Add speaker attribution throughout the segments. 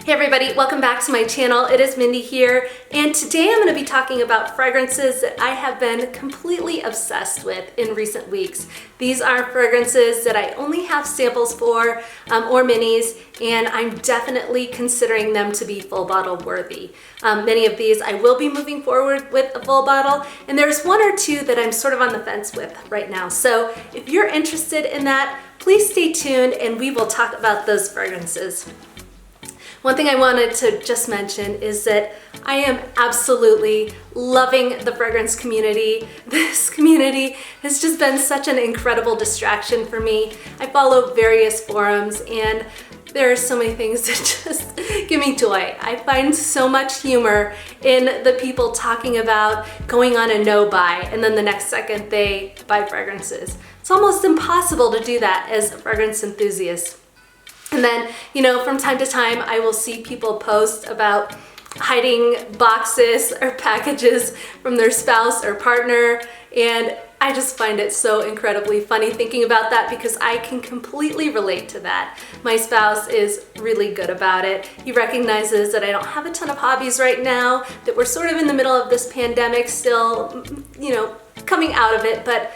Speaker 1: Hey everybody, welcome back to my channel. It is Mindy here, and today I'm going to be talking about fragrances that I have been completely obsessed with in recent weeks. These are fragrances that I only have samples for or minis, and I'm definitely considering them to be full bottle worthy. Many of these I will be moving forward with a full bottle, and there's one or two that I'm sort of on the fence with right now. So if you're interested in that, please stay tuned and we will talk about those fragrances. One thing I wanted to just mention is that I am absolutely loving the fragrance community. This community has just been such an incredible distraction for me. I follow various forums and there are so many things that just give me joy. I find so much humor in the people talking about going on a no-buy and then the next second they buy fragrances. It's almost impossible to do that as a fragrance enthusiast. And then, from time to time, I will see people post about hiding boxes or packages from their spouse or partner, and I just find it so incredibly funny thinking about that because I can completely relate to that. My spouse is really good about it. He recognizes that I don't have a ton of hobbies right now, that we're sort of in the middle of this pandemic still, coming out of it, but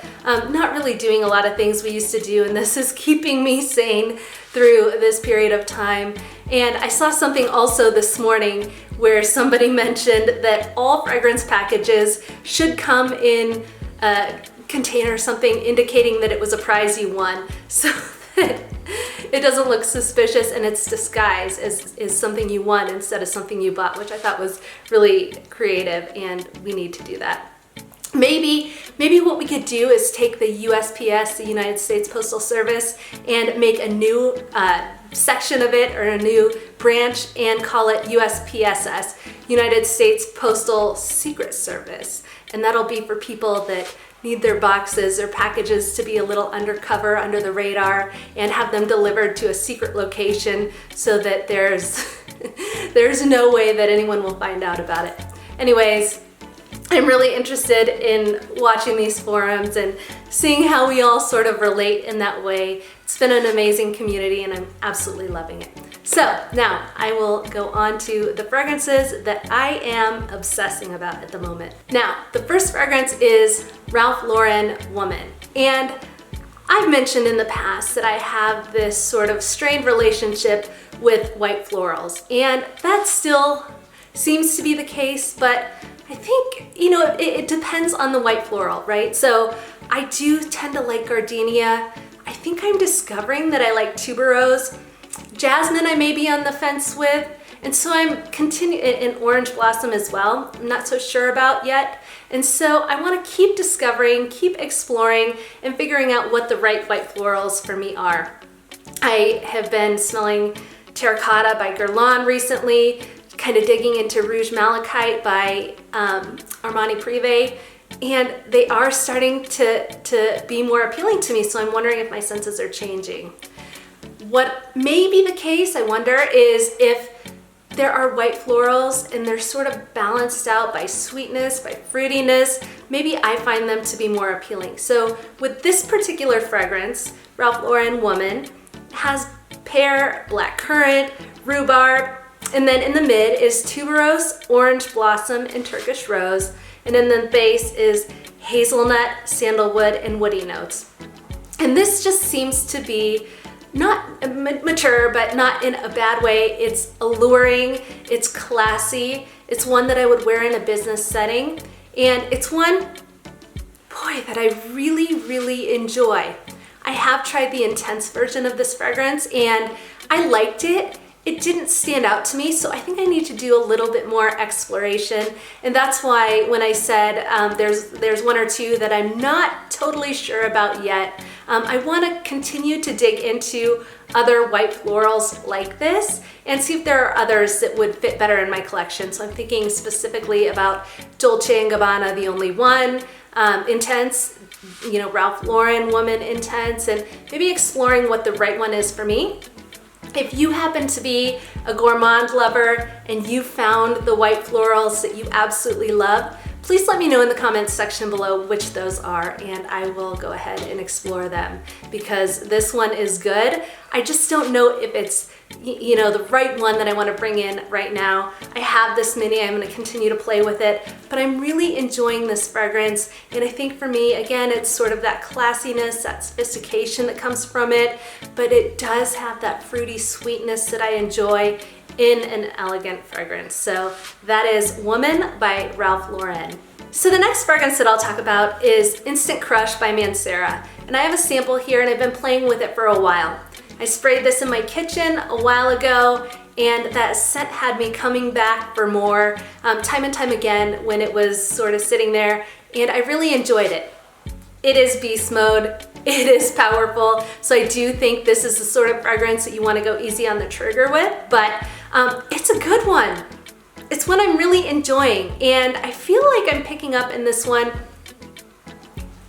Speaker 1: not really doing a lot of things we used to do, and this is keeping me sane through this period of time. And I saw something also this morning where somebody mentioned that all fragrance packages should come in a container or something indicating that it was a prize you won, so that it doesn't look suspicious and it's disguised as something you won instead of something you bought, which I thought was really creative, and we need to do that. Maybe what we could do is take the USPS, the United States Postal Service, and make a new section of it or a new branch and call it USPSS, United States Postal Secret Service. And that'll be for people that need their boxes or packages to be a little undercover, under the radar, and have them delivered to a secret location so that there's no way that anyone will find out about it. Anyways, I'm really interested in watching these forums and seeing how we all sort of relate in that way. It's been an amazing community and I'm absolutely loving it. So now I will go on to the fragrances that I am obsessing about at the moment. Now, the first fragrance is Ralph Lauren Woman. And I've mentioned in the past that I have this sort of strained relationship with white florals, and that still seems to be the case, but I think, it depends on the white floral, right? So I do tend to like gardenia. I think I'm discovering that I like tuberose. Jasmine I may be on the fence with, and so I'm in orange blossom as well. I'm not so sure about yet. And so I want to keep discovering, keep exploring, and figuring out what the right white florals for me are. I have been smelling Terracotta by Guerlain recently, kind of digging into Rouge Malachite by Armani Privé, and they are starting to be more appealing to me, so I'm wondering if my senses are changing. What may be the case, I wonder, is if there are white florals and they're sort of balanced out by sweetness, by fruitiness, maybe I find them to be more appealing. So with this particular fragrance, Ralph Lauren Woman has pear, blackcurrant, rhubarb, and then in the mid is tuberose, orange blossom, and Turkish rose. And then the base is hazelnut, sandalwood, and woody notes. And this just seems to be not mature, but not in a bad way. It's alluring, it's classy, it's one that I would wear in a business setting, and it's one, that I really, really enjoy. I have tried the intense version of this fragrance and I liked it. It didn't stand out to me, so I think I need to do a little bit more exploration, and that's why when I said there's one or two that I'm not totally sure about yet, I want to continue to dig into other white florals like this and see if there are others that would fit better in my collection. So I'm thinking specifically about Dolce & Gabbana, The Only One, Intense, Ralph Lauren Woman Intense, and maybe exploring what the right one is for me. If you happen to be a gourmand lover and you found the white florals that you absolutely love, Please let me know in the comments section below which those are, and I will go ahead and explore them because this one is good. I just don't know if it's the right one that I want to bring in right now. I have this mini, I'm going to continue to play with it, but I'm really enjoying this fragrance, and I think for me, again, it's sort of that classiness, that sophistication that comes from it, but it does have that fruity sweetness that I enjoy in an elegant fragrance. So that is Woman by Ralph Lauren. So the next fragrance that I'll talk about is Instant Crush by Mancera, and I have a sample here and I've been playing with it for a while. I sprayed this in my kitchen a while ago, and that scent had me coming back for more time and time again when it was sort of sitting there, and I really enjoyed it. It is beast mode, it is powerful, so I do think this is the sort of fragrance that you want to go easy on the trigger with, but it's a good one. It's one I'm really enjoying, and I feel like I'm picking up in this one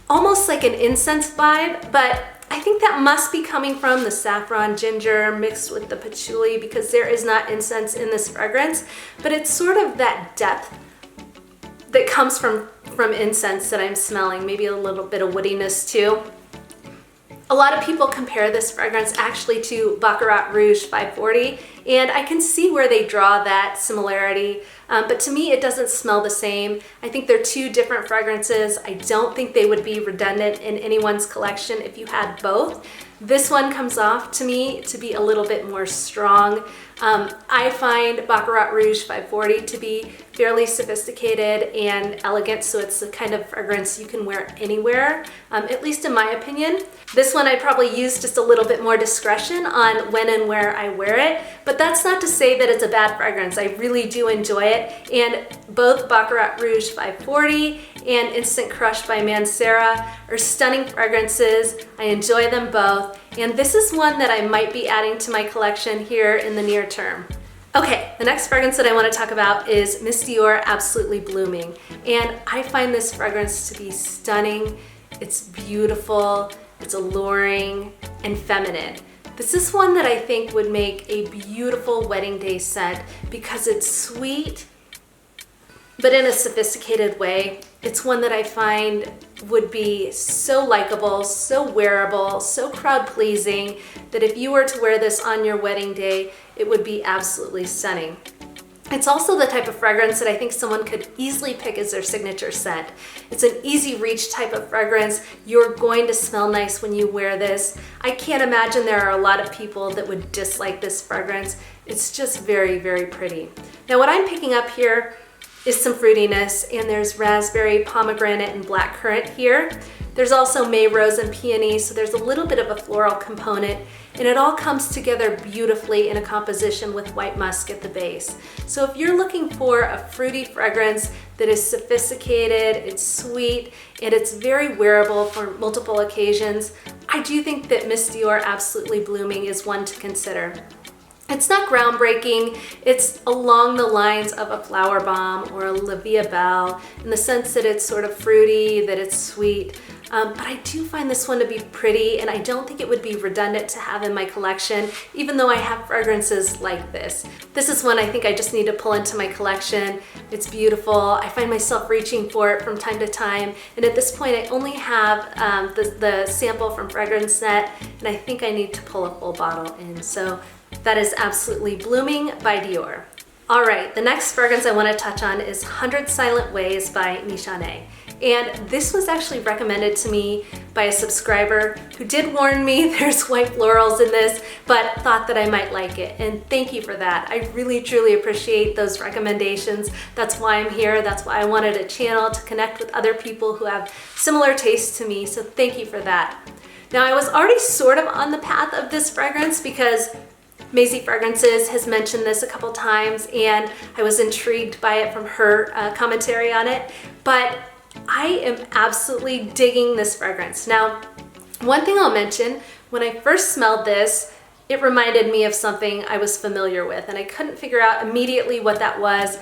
Speaker 1: almost like an incense vibe, but I think that must be coming from the saffron ginger mixed with the patchouli because there is not incense in this fragrance, but it's sort of that depth that comes from incense that I'm smelling, maybe a little bit of woodiness too. A lot of people compare this fragrance actually to Baccarat Rouge 540, and I can see where they draw that similarity, but to me it doesn't smell the same. I think they're two different fragrances. I don't think they would be redundant in anyone's collection if you had both. This one comes off to me to be a little bit more strong. I find Baccarat Rouge 540 to be fairly sophisticated and elegant, so it's the kind of fragrance you can wear anywhere, at least in my opinion. This one I probably use just a little bit more discretion on when and where I wear it, but that's not to say that it's a bad fragrance. I really do enjoy it, and both Baccarat Rouge 540 and Instant Crush by Mancera are stunning fragrances. I enjoy them both, and this is one that I might be adding to my collection here in the near term. Okay, the next fragrance that I want to talk about is Miss Dior Absolutely Blooming, and I find this fragrance to be stunning. It's beautiful, it's alluring, and feminine. This is one that I think would make a beautiful wedding day scent because it's sweet, but in a sophisticated way. It's one that I find would be so likable, so wearable, so crowd pleasing that if you were to wear this on your wedding day, it would be absolutely stunning. It's also the type of fragrance that I think someone could easily pick as their signature scent. It's an easy reach type of fragrance. You're going to smell nice when you wear this. I can't imagine there are a lot of people that would dislike this fragrance. It's just very, very pretty. Now what I'm picking up here is some fruitiness, and there's raspberry, pomegranate, and blackcurrant here. There's also May Rose and peony, so there's a little bit of a floral component, and it all comes together beautifully in a composition with white musk at the base. So if you're looking for a fruity fragrance that is sophisticated, it's sweet, and it's very wearable for multiple occasions, I do think that Miss Dior Absolutely Blooming is one to consider. It's not groundbreaking, it's along the lines of a flower bomb or a La Vie Belle in the sense that it's sort of fruity, that it's sweet, but I do find this one to be pretty, and I don't think it would be redundant to have in my collection, even though I have fragrances like this. This is one I think I just need to pull into my collection. It's beautiful. I find myself reaching for it from time to time, and at this point I only have the sample from Fragrance Net, and I think I need to pull a full bottle in. So that is Absolutely Blooming by Dior. All right, the next fragrance I want to touch on is 100 Silent Ways by Nishane. And this was actually recommended to me by a subscriber who did warn me there's white florals in this, but thought that I might like it. And thank you for that. I really, truly appreciate those recommendations. That's why I'm here. That's why I wanted a channel to connect with other people who have similar tastes to me. So thank you for that. Now, I was already sort of on the path of this fragrance because Maisie Fragrances has mentioned this a couple times, and I was intrigued by it from her commentary on it, but I am absolutely digging this fragrance. Now, one thing I'll mention, when I first smelled this, it reminded me of something I was familiar with, and I couldn't figure out immediately what that was.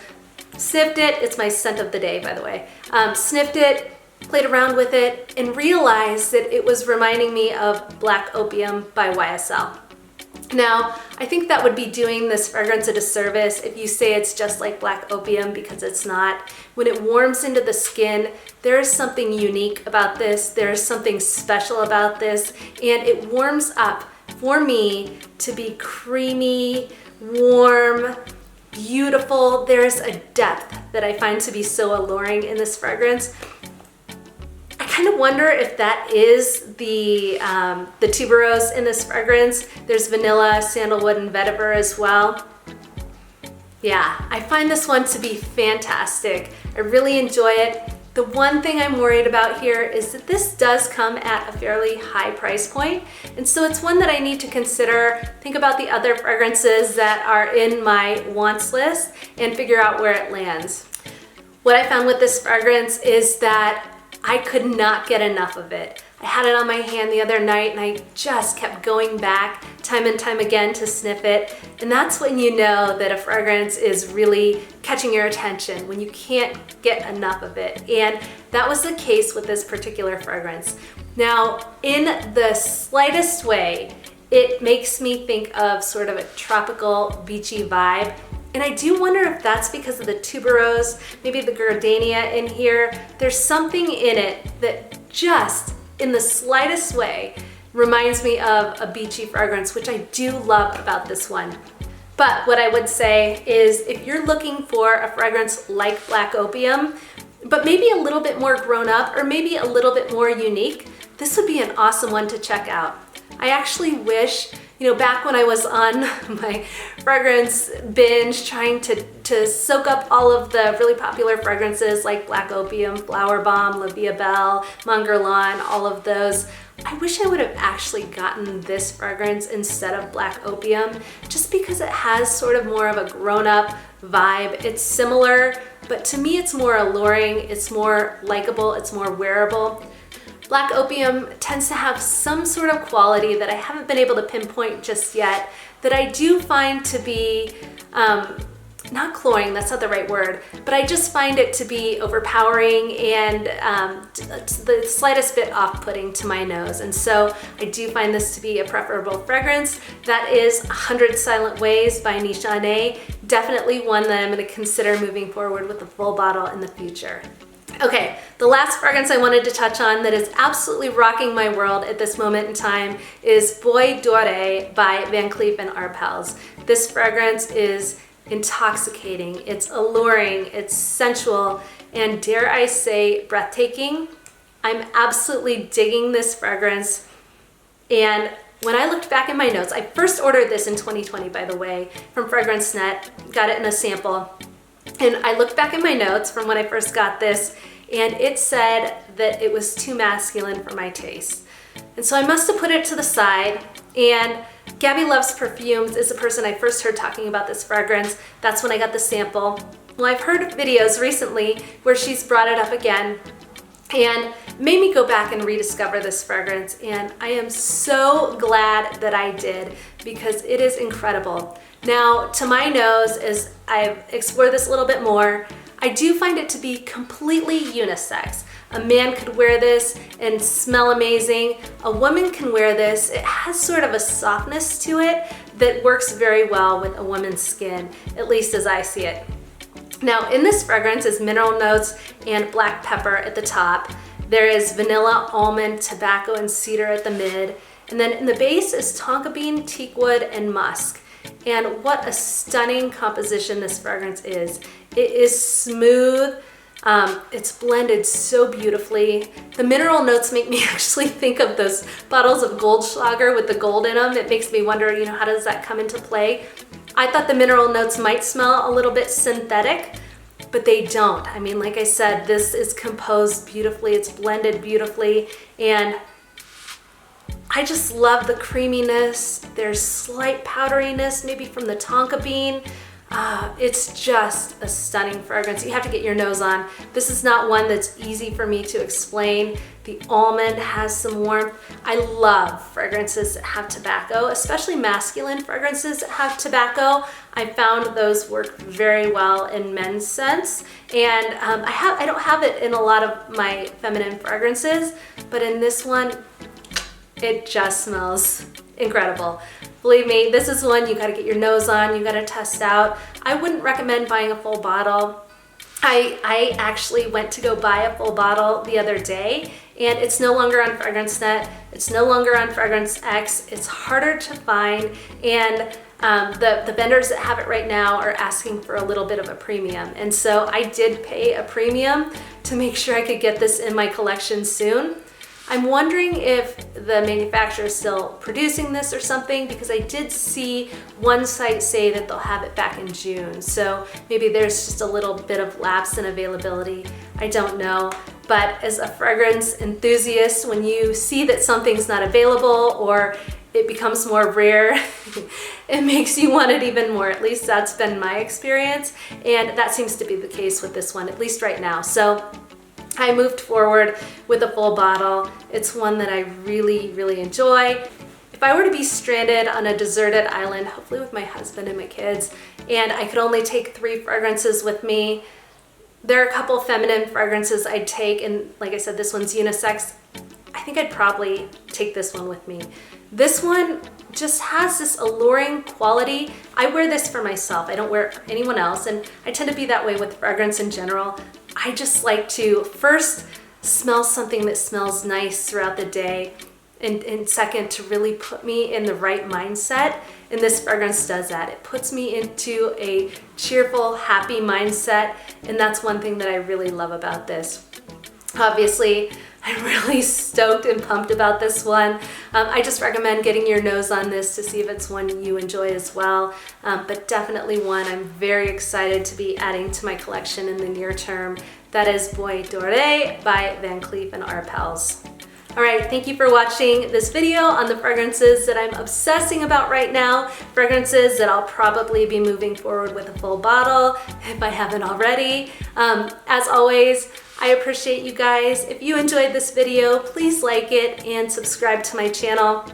Speaker 1: Sniffed it, it's my scent of the day, by the way. Sniffed it, played around with it, and realized that it was reminding me of Black Opium by YSL. Now, I think that would be doing this fragrance a disservice if you say it's just like black opium, because it's not. When it warms into the skin, there is something unique about this. There is something special about this, and it warms up for me to be creamy, warm, beautiful. There's a depth that I find to be so alluring in this fragrance. I kind of wonder if that is the tuberose in this fragrance. There's vanilla, sandalwood, and vetiver as well. Yeah, I find this one to be fantastic. I really enjoy it. The one thing I'm worried about here is that this does come at a fairly high price point, and so it's one that I need to consider, think about the other fragrances that are in my wants list, and figure out where it lands. What I found with this fragrance is that I could not get enough of it. I had it on my hand the other night and I just kept going back time and time again to sniff it. And that's when you know that a fragrance is really catching your attention, when you can't get enough of it. And that was the case with this particular fragrance. Now, in the slightest way, it makes me think of sort of a tropical, beachy vibe. And I do wonder if that's because of the tuberose, maybe the gardenia in here. There's something in it that just, in the slightest way, reminds me of a beachy fragrance, which I do love about this one. But what I would say is, if you're looking for a fragrance like black opium, but maybe a little bit more grown up, or maybe a little bit more unique, this would be an awesome one to check out. I actually wish, back when I was on my fragrance binge, trying to soak up all of the really popular fragrances like Black Opium, Flower Bomb, La Vie Belle, Guerlain, all of those, I wish I would have actually gotten this fragrance instead of Black Opium, just because it has sort of more of a grown-up vibe. It's similar, but to me it's more alluring, it's more likable, it's more wearable. Black Opium tends to have some sort of quality that I haven't been able to pinpoint just yet, that I do find to be, not cloying, that's not the right word, but I just find it to be overpowering and the slightest bit off-putting to my nose. And so I do find this to be a preferable fragrance. That is 100 Silent Ways by Nishane. Definitely one that I'm going to consider moving forward with a full bottle in the future. Okay, the last fragrance I wanted to touch on that is absolutely rocking my world at this moment in time is Bois Dore by Van Cleef and Arpels. This fragrance is intoxicating, it's alluring, it's sensual, and dare I say, breathtaking. I'm absolutely digging this fragrance. And when I looked back in my notes, I first ordered this in 2020, by the way, from FragranceNet, got it in a sample. And I looked back in my notes from when I first got this, and it said that it was too masculine for my taste. And so I must have put it to the side, and Gabby Loves Perfumes is the person I first heard talking about this fragrance. That's when I got the sample. Well, I've heard videos recently where she's brought it up again, and made me go back and rediscover this fragrance, and I am so glad that I did, because it is incredible. Now, to my nose, as I've explored this a little bit more, I do find it to be completely unisex. A man could wear this and smell amazing. A woman can wear this. It has sort of a softness to it that works very well with a woman's skin, at least as I see it. Now, in this fragrance is mineral notes and black pepper at the top. There is vanilla, almond, tobacco, and cedar at the mid. And then in the base is tonka bean, teakwood, and musk. And what a stunning composition this fragrance is. It is smooth. It's blended so beautifully. The mineral notes make me actually think of those bottles of Goldschlager with the gold in them. It makes me wonder, how does that come into play? I thought the mineral notes might smell a little bit synthetic, but they don't. I mean, like I said, this is composed beautifully. It's blended beautifully, and I just love the creaminess. There's slight powderiness, maybe from the tonka bean. It's just a stunning fragrance. You have to get your nose on. This is not one that's easy for me to explain. The almond has some warmth. I love fragrances that have tobacco, especially masculine fragrances that have tobacco. I found those work very well in men's scents. And I don't have it in a lot of my feminine fragrances, but in this one, it just smells incredible. Believe me, this is one you gotta get your nose on, you gotta test out. I wouldn't recommend buying a full bottle. I actually went to go buy a full bottle the other day, and it's no longer on FragranceNet, it's no longer on Fragrance X, it's harder to find, and the vendors that have it right now are asking for a little bit of a premium. And so I did pay a premium to make sure I could get this in my collection soon. I'm wondering if the manufacturer is still producing this or something, because I did see one site say that they'll have it back in June. So maybe there's just a little bit of lapse in availability. I don't know. But as a fragrance enthusiast, when you see that something's not available or it becomes more rare, it makes you want it even more. At least that's been my experience. And that seems to be the case with this one, at least right now. So I moved forward with a full bottle. It's one that I really, really enjoy. If I were to be stranded on a deserted island, hopefully with my husband and my kids, and I could only take 3 fragrances with me, there are a couple feminine fragrances I'd take, and like I said, this one's unisex. I think I'd probably take this one with me. This one just has this alluring quality. I wear this for myself. I don't wear it for anyone else, and I tend to be that way with fragrance in general. I just like to first smell something that smells nice throughout the day, and second, to really put me in the right mindset. And this fragrance does that. It puts me into a cheerful, happy mindset, and that's one thing that I really love about this. Obviously, I'm really stoked and pumped about this one. I just recommend getting your nose on this to see if it's one you enjoy as well. But definitely one I'm very excited to be adding to my collection in the near term. That is Bois Dore by Van Cleef and Arpels. All right, thank you for watching this video on the fragrances that I'm obsessing about right now, fragrances that I'll probably be moving forward with a full bottle if I haven't already. As always, I appreciate you guys. If you enjoyed this video, please like it and subscribe to my channel.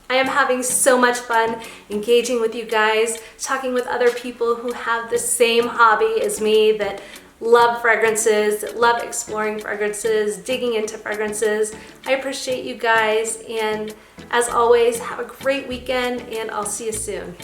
Speaker 1: I am having so much fun engaging with you guys, talking with other people who have the same hobby as me, that love fragrances, that love exploring fragrances, digging into fragrances. I appreciate you guys, and as always, have a great weekend, and I'll see you soon.